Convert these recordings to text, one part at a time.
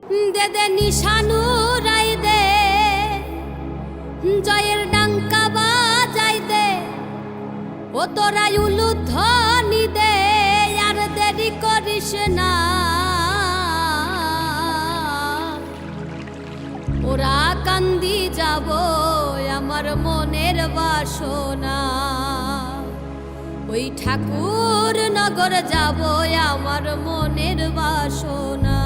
দে দে নিশানু রাই দে, জয়ের ডাঙ্কা বাজাই দে, ও তোরা উলুধ্বনি দে, আর দেরি করিস না। ওরা কান্দি যাব আমার মনের বাসনা, ওই ঠাকুর নগর যাব আমার মনের বাসনা।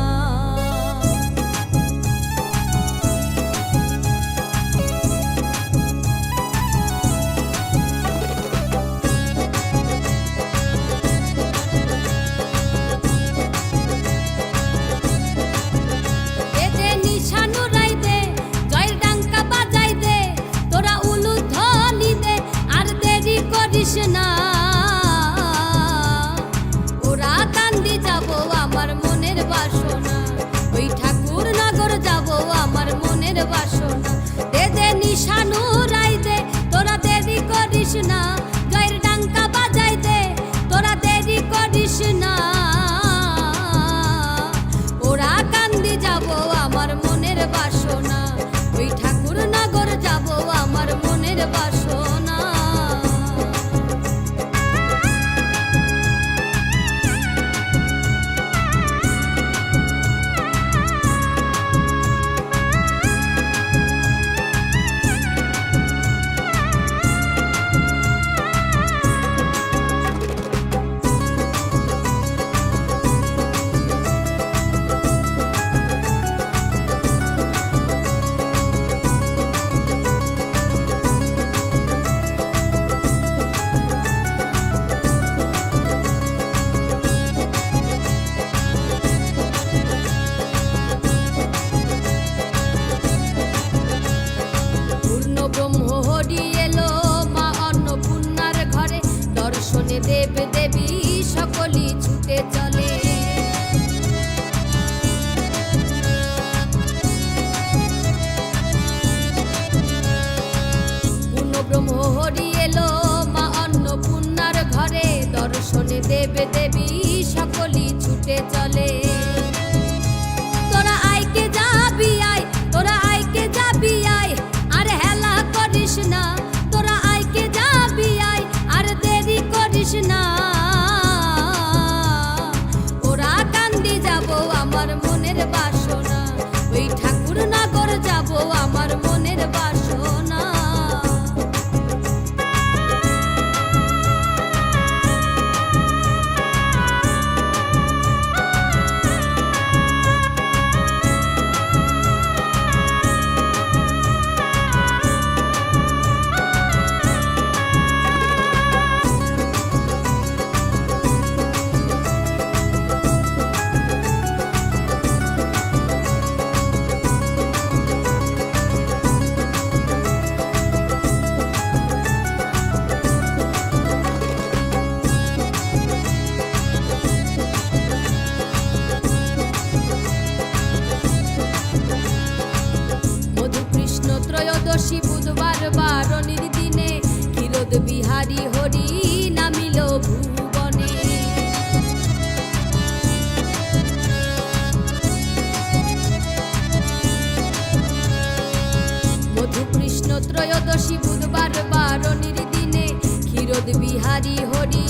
না ওরা কান্দি যাব আমার মনের বাসনা, ওই ঠাকুর নগর যাব আমার মনের বাসনা। দে দে নিশানু রাই দে, তোরা দেরি করিস না, জয়ের ডাঙ্কা বাজাই দে, তোরা দেরি করিস না। ওরা কান্দি যাব আমার মনের বাসনা, ওই ঠাকুর নগর যাব আমার মনের বাসনা। দেব দেবী সকলই ছুটে চলে, পূর্ণ ব্রহ্ম হরি এলো মা অন্নপূর্ণার ঘরে, দর্শনে দেব দেবী সকলই ছুটে চলে। তোরা আইকে যাবি আয়, তোরা আইকে যাবি আয়, আর হেলা করিস না, তোরা আইকে যাবি আয়, আর দেরি করিস না। ওরা কান্দি যাব আমার মনের বাসনা, ওই ঠাকুর নগর যাব আমার মনের বাসনা। ত্রয়োদশী বুধবার বারণীর দিনে ক্ষীরোদ বিহারী হরি নামিল ভুবনে। মধুকৃষ্ণ ত্রয়োদশী বুধবার বারণীর দিনে ক্ষীরোদ বিহারী হরি